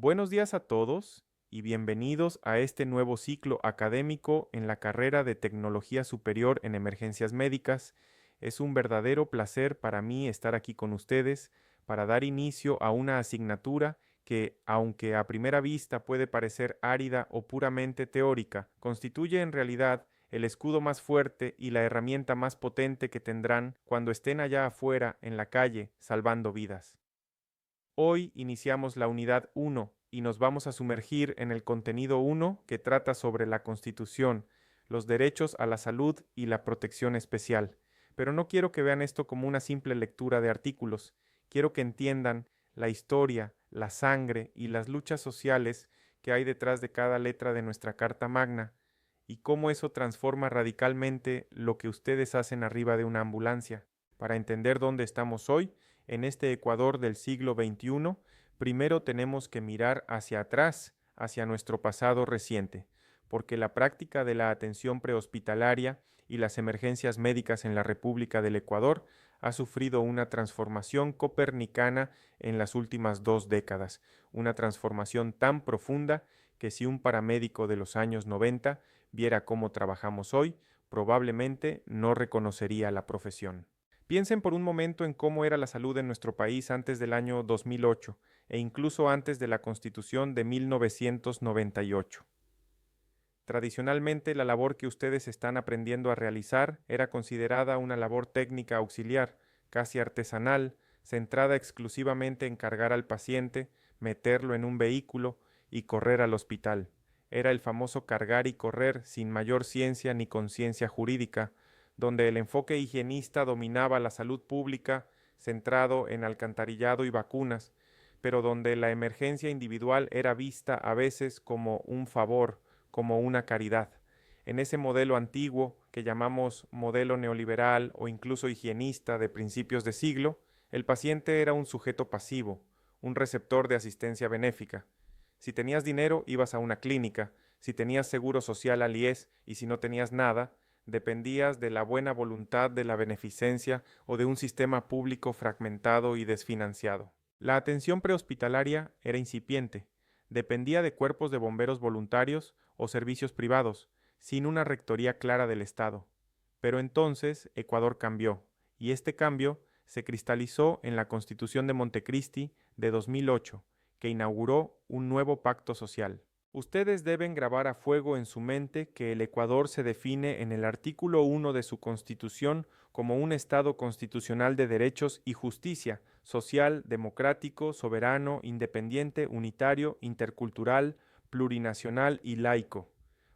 Buenos días a todos y bienvenidos a este nuevo ciclo académico en la carrera de Tecnología Superior en Emergencias Médicas. Es un verdadero placer para mí estar aquí con ustedes para dar inicio a una asignatura que, aunque a primera vista puede parecer árida o puramente teórica, constituye en realidad el escudo más fuerte y la herramienta más potente que tendrán cuando estén allá afuera en la calle salvando vidas. Hoy iniciamos la unidad 1 y nos vamos a sumergir en el contenido 1 que trata sobre la Constitución, los derechos a la salud y la protección especial. Pero no quiero que vean esto como una simple lectura de artículos. Quiero que entiendan la historia, la sangre y las luchas sociales que hay detrás de cada letra de nuestra Carta Magna y cómo eso transforma radicalmente lo que ustedes hacen arriba de una ambulancia. Para entender dónde estamos hoy, en este Ecuador del siglo XXI, primero tenemos que mirar hacia atrás, hacia nuestro pasado reciente, porque la práctica de la atención prehospitalaria y las emergencias médicas en la República del Ecuador ha sufrido una transformación copernicana en las últimas 2 décadas, una transformación tan profunda que si un paramédico de los años 90 viera cómo trabajamos hoy, probablemente no reconocería la profesión. Piensen por un momento en cómo era la salud en nuestro país antes del año 2008 e incluso antes de la Constitución de 1998. Tradicionalmente, la labor que ustedes están aprendiendo a realizar era considerada una labor técnica auxiliar, casi artesanal, centrada exclusivamente en cargar al paciente, meterlo en un vehículo y correr al hospital. Era el famoso cargar y correr sin mayor ciencia ni conciencia jurídica, donde el enfoque higienista dominaba la salud pública, centrado en alcantarillado y vacunas, pero donde la emergencia individual era vista a veces como un favor, como una caridad. En ese modelo antiguo, que llamamos modelo neoliberal o incluso higienista de principios de siglo, el paciente era un sujeto pasivo, un receptor de asistencia benéfica. Si tenías dinero, ibas a una clínica, si tenías seguro social al IES y si no tenías nada, dependías de la buena voluntad de la beneficencia o de un sistema público fragmentado y desfinanciado. La atención prehospitalaria era incipiente, dependía de cuerpos de bomberos voluntarios o servicios privados, sin una rectoría clara del Estado. Pero entonces Ecuador cambió, y este cambio se cristalizó en la Constitución de Montecristi de 2008, que inauguró un nuevo pacto social. Ustedes deben grabar a fuego en su mente que el Ecuador se define en el artículo 1 de su Constitución como un Estado constitucional de derechos y justicia, social, democrático, soberano, independiente, unitario, intercultural, plurinacional y laico.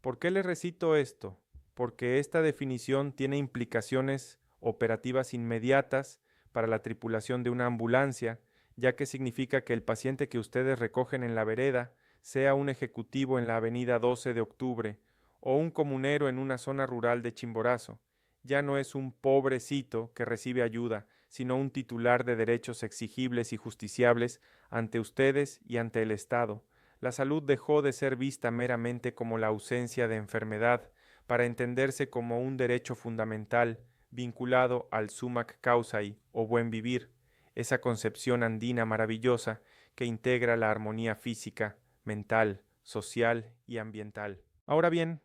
¿Por qué les recito esto? Porque esta definición tiene implicaciones operativas inmediatas para la tripulación de una ambulancia, ya que significa que el paciente que ustedes recogen en la vereda sea un ejecutivo en la avenida 12 de octubre o un comunero en una zona rural de Chimborazo. Ya no es un pobrecito que recibe ayuda, sino un titular de derechos exigibles y justiciables ante ustedes y ante el Estado. La salud dejó de ser vista meramente como la ausencia de enfermedad, para entenderse como un derecho fundamental vinculado al sumac causae o buen vivir, esa concepción andina maravillosa que integra la armonía física, mental, social y ambiental. Ahora bien,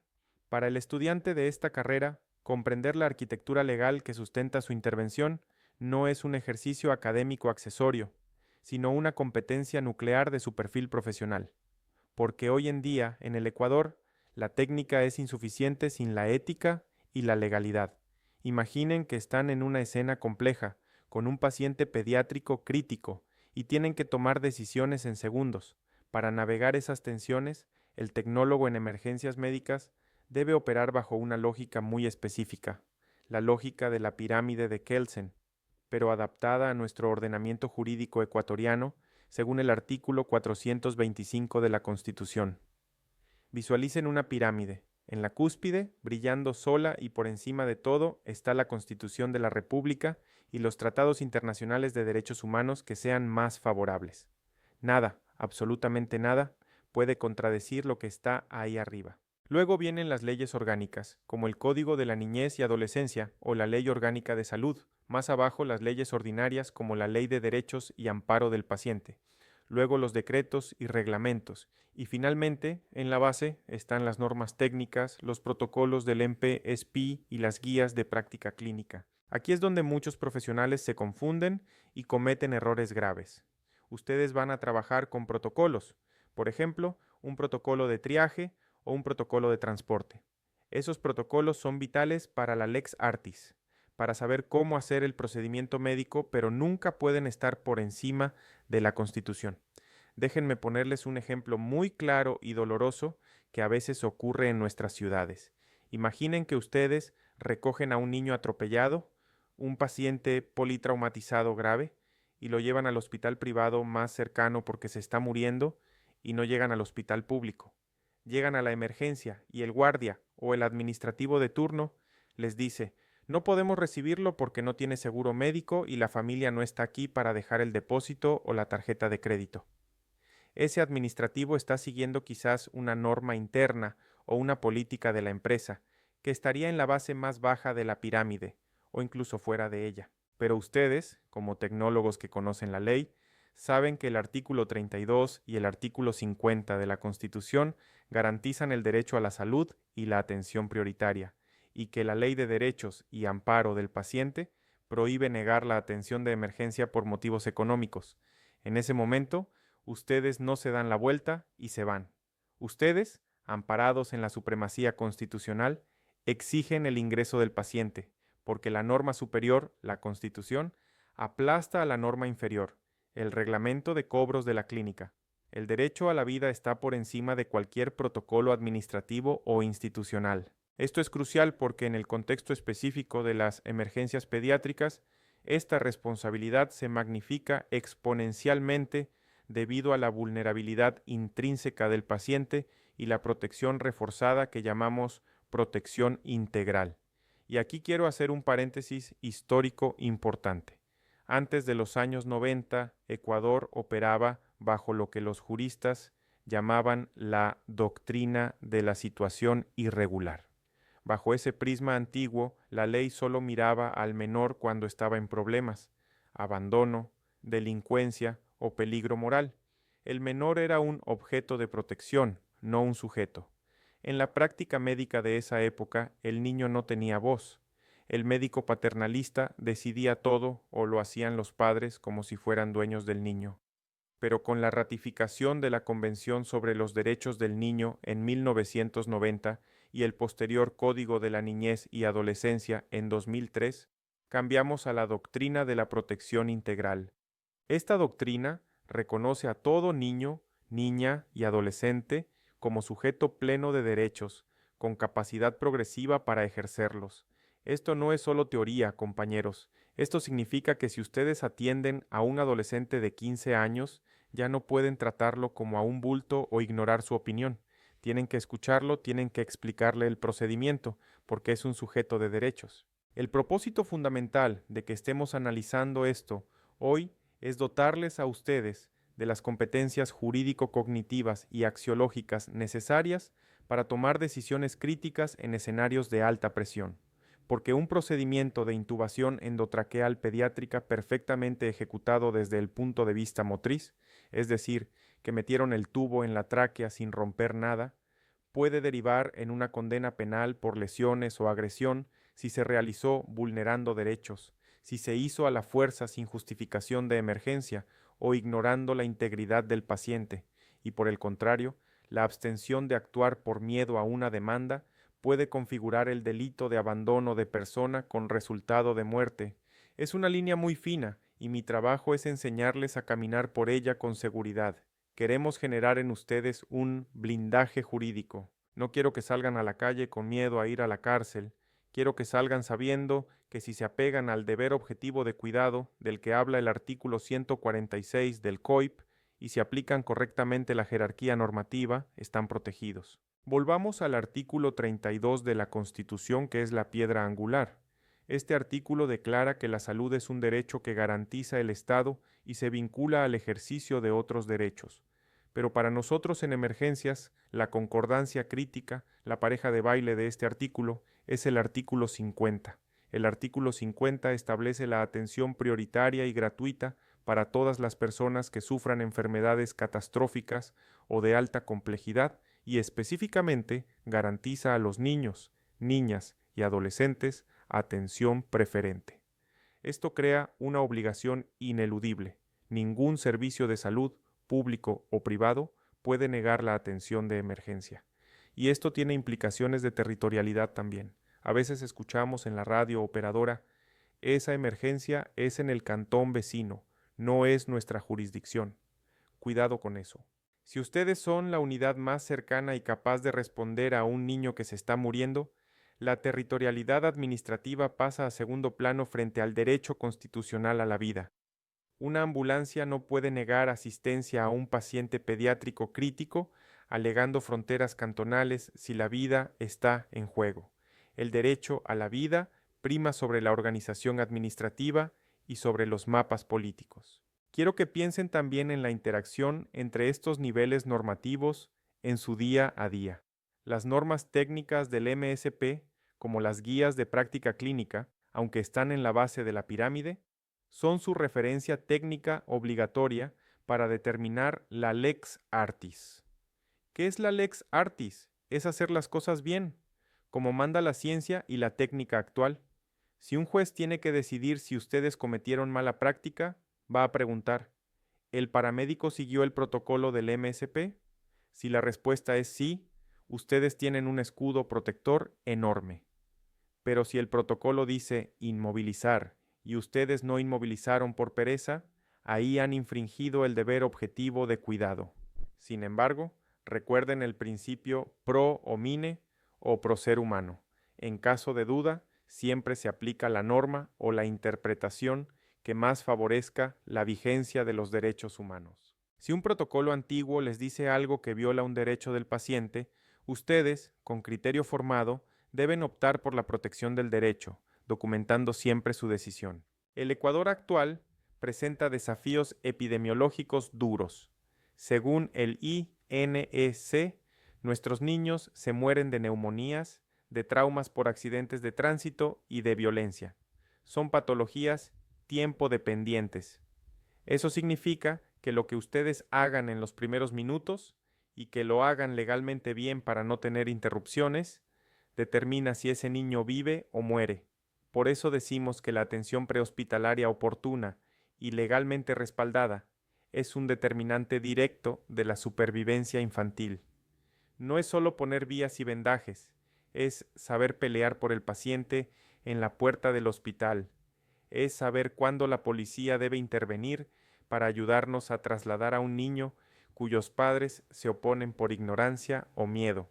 para el estudiante de esta carrera, comprender la arquitectura legal que sustenta su intervención no es un ejercicio académico accesorio, sino una competencia nuclear de su perfil profesional. Porque hoy en día, en el Ecuador, la técnica es insuficiente sin la ética y la legalidad. Imaginen que están en una escena compleja, con un paciente pediátrico crítico, y tienen que tomar decisiones en segundos. Para navegar esas tensiones, el tecnólogo en emergencias médicas debe operar bajo una lógica muy específica, la lógica de la pirámide de Kelsen, pero adaptada a nuestro ordenamiento jurídico ecuatoriano según el artículo 425 de la Constitución. Visualicen una pirámide. En la cúspide, brillando sola y por encima de todo, está la Constitución de la República y los tratados internacionales de derechos humanos que sean más favorables. Nada, absolutamente nada, puede contradecir lo que está ahí arriba. Luego vienen las leyes orgánicas, como el Código de la Niñez y Adolescencia o la Ley Orgánica de Salud, más abajo las leyes ordinarias como la Ley de Derechos y Amparo del Paciente. luego los decretos y reglamentos, y finalmente, en la base están las normas técnicas, los protocolos del MPSP y las guías de práctica clínica. Aquí es donde muchos profesionales se confunden y cometen errores graves. Ustedes van a trabajar con protocolos, por ejemplo, un protocolo de triaje o un protocolo de transporte. Esos protocolos son vitales para la Lex Artis, para saber cómo hacer el procedimiento médico, pero nunca pueden estar por encima de la Constitución. Déjenme ponerles un ejemplo muy claro y doloroso que a veces ocurre en nuestras ciudades. Imaginen que ustedes recogen a un niño atropellado, un paciente politraumatizado grave, y lo llevan al hospital privado más cercano porque se está muriendo y no llegan al hospital público. Llegan a la emergencia y el guardia o el administrativo de turno les dice: no podemos recibirlo porque no tiene seguro médico y la familia no está aquí para dejar el depósito o la tarjeta de crédito. Ese administrativo está siguiendo quizás una norma interna o una política de la empresa, que estaría en la base más baja de la pirámide, o incluso fuera de ella. Pero ustedes, como tecnólogos que conocen la ley, saben que el artículo 32 y el artículo 50 de la Constitución garantizan el derecho a la salud y la atención prioritaria, y que la Ley de Derechos y Amparo del Paciente prohíbe negar la atención de emergencia por motivos económicos. En ese momento, ustedes no se dan la vuelta y se van. Ustedes, amparados en la supremacía constitucional, exigen el ingreso del paciente, porque la norma superior, la Constitución, aplasta a la norma inferior, el reglamento de cobros de la clínica. El derecho a la vida está por encima de cualquier protocolo administrativo o institucional. Esto es crucial porque en el contexto específico de las emergencias pediátricas, esta responsabilidad se magnifica exponencialmente debido a la vulnerabilidad intrínseca del paciente y la protección reforzada que llamamos protección integral. Y aquí quiero hacer un paréntesis histórico importante. Antes de los años 90, Ecuador operaba bajo lo que los juristas llamaban la doctrina de la situación irregular. Bajo ese prisma antiguo, la ley solo miraba al menor cuando estaba en problemas, abandono, delincuencia o peligro moral. El menor era un objeto de protección, no un sujeto. En la práctica médica de esa época, el niño no tenía voz. El médico paternalista decidía todo o lo hacían los padres como si fueran dueños del niño. Pero con la ratificación de la Convención sobre los Derechos del Niño en 1990 y el posterior Código de la Niñez y Adolescencia en 2003, cambiamos a la doctrina de la protección integral. Esta doctrina reconoce a todo niño, niña y adolescente como sujeto pleno de derechos, con capacidad progresiva para ejercerlos. Esto no es solo teoría, compañeros. Esto significa que si ustedes atienden a un adolescente de 15 años, ya no pueden tratarlo como a un bulto o ignorar su opinión. Tienen que escucharlo, tienen que explicarle el procedimiento, porque es un sujeto de derechos. El propósito fundamental de que estemos analizando esto hoy es dotarles a ustedes de las competencias jurídico-cognitivas y axiológicas necesarias para tomar decisiones críticas en escenarios de alta presión, porque un procedimiento de intubación endotraqueal pediátrica perfectamente ejecutado desde el punto de vista motriz, es decir, que metieron el tubo en la tráquea sin romper nada, puede derivar en una condena penal por lesiones o agresión si se realizó vulnerando derechos, si se hizo a la fuerza sin justificación de emergencia o ignorando la integridad del paciente, y por el contrario, la abstención de actuar por miedo a una demanda puede configurar el delito de abandono de persona con resultado de muerte. Es una línea muy fina y mi trabajo es enseñarles a caminar por ella con seguridad. Queremos generar en ustedes un blindaje jurídico. No quiero que salgan a la calle con miedo a ir a la cárcel. Quiero que salgan sabiendo que si se apegan al deber objetivo de cuidado del que habla el artículo 146 del COIP y si aplican correctamente la jerarquía normativa, están protegidos. Volvamos al artículo 32 de la Constitución, que es la piedra angular. Este artículo declara que la salud es un derecho que garantiza el Estado y se vincula al ejercicio de otros derechos. Pero para nosotros en emergencias, la concordancia crítica, la pareja de baile de este artículo, es el artículo 50. El artículo 50 establece la atención prioritaria y gratuita para todas las personas que sufran enfermedades catastróficas o de alta complejidad y específicamente garantiza a los niños, niñas y adolescentes atención preferente. Esto crea una obligación ineludible. Ningún servicio de salud, público o privado, puede negar la atención de emergencia. Y esto tiene implicaciones de territorialidad también. A veces escuchamos en la radio operadora, esa emergencia es en el cantón vecino, no es nuestra jurisdicción. Cuidado con eso. Si ustedes son la unidad más cercana y capaz de responder a un niño que se está muriendo, la territorialidad administrativa pasa a segundo plano frente al derecho constitucional a la vida. Una ambulancia no puede negar asistencia a un paciente pediátrico crítico alegando fronteras cantonales si la vida está en juego. El derecho a la vida prima sobre la organización administrativa y sobre los mapas políticos. Quiero que piensen también en la interacción entre estos niveles normativos en su día a día. Las normas técnicas del MSP, como las guías de práctica clínica, aunque están en la base de la pirámide, son su referencia técnica obligatoria para determinar la lex artis. ¿Qué es la lex artis? Es hacer las cosas bien, como manda la ciencia y la técnica actual. Si un juez tiene que decidir si ustedes cometieron mala práctica, va a preguntar, ¿el paramédico siguió el protocolo del MSP? Si la respuesta es sí, ustedes tienen un escudo protector enorme. Pero si el protocolo dice inmovilizar y ustedes no inmovilizaron por pereza, ahí han infringido el deber objetivo de cuidado. Sin embargo, recuerden el principio pro homine o pro ser humano. En caso de duda, siempre se aplica la norma o la interpretación que más favorezca la vigencia de los derechos humanos. Si un protocolo antiguo les dice algo que viola un derecho del paciente, ustedes, con criterio formado, deben optar por la protección del derecho, documentando siempre su decisión. El Ecuador actual presenta desafíos epidemiológicos duros. Según el INEC, nuestros niños se mueren de neumonías, de traumas por accidentes de tránsito y de violencia. Son patologías tiempo dependientes. Eso significa que lo que ustedes hagan en los primeros minutos y que lo hagan legalmente bien para no tener interrupciones, determina si ese niño vive o muere. Por eso decimos que la atención prehospitalaria oportuna y legalmente respaldada es un determinante directo de la supervivencia infantil. No es solo poner vías y vendajes, es saber pelear por el paciente en la puerta del hospital, es saber cuándo la policía debe intervenir para ayudarnos a trasladar a un niño cuyos padres se oponen por ignorancia o miedo.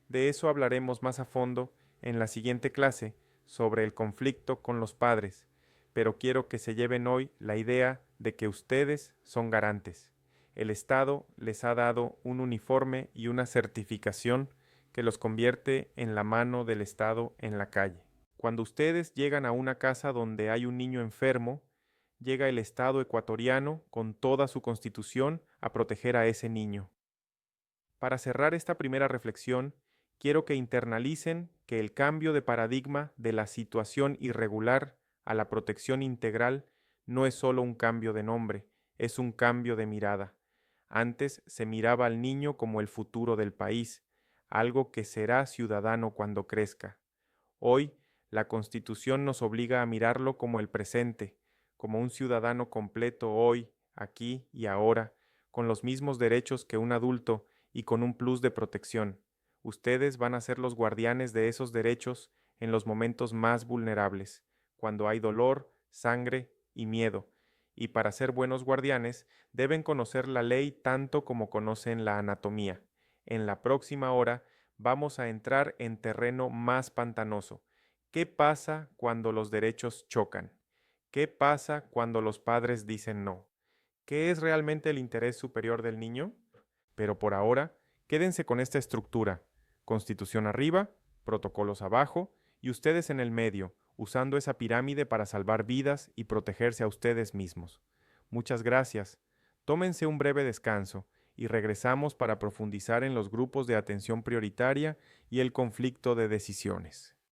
De eso hablaremos más a fondo en la siguiente clase sobre el conflicto con los padres, pero quiero que se lleven hoy la idea de que ustedes son garantes. El Estado les ha dado un uniforme y una certificación que los convierte en la mano del Estado en la calle. Cuando ustedes llegan a una casa donde hay un niño enfermo, llega el Estado ecuatoriano con toda su constitución a proteger a ese niño. Para cerrar esta primera reflexión, quiero que internalicen que el cambio de paradigma de la situación irregular a la protección integral no es solo un cambio de nombre, es un cambio de mirada. Antes se miraba al niño como el futuro del país, algo que será ciudadano cuando crezca. Hoy, la Constitución nos obliga a mirarlo como el presente, como un ciudadano completo hoy, aquí y ahora, con los mismos derechos que un adulto y con un plus de protección. Ustedes van a ser los guardianes de esos derechos en los momentos más vulnerables, cuando hay dolor, sangre y miedo. Y para ser buenos guardianes, deben conocer la ley tanto como conocen la anatomía. En la próxima hora vamos a entrar en terreno más pantanoso. ¿Qué pasa cuando los derechos chocan? ¿Qué pasa cuando los padres dicen no? ¿Qué es realmente el interés superior del niño? Pero por ahora, quédense con esta estructura. Constitución arriba, protocolos abajo y ustedes en el medio, usando esa pirámide para salvar vidas y protegerse a ustedes mismos. Muchas gracias. Tómense un breve descanso y regresamos para profundizar en los grupos de atención prioritaria y el conflicto de decisiones.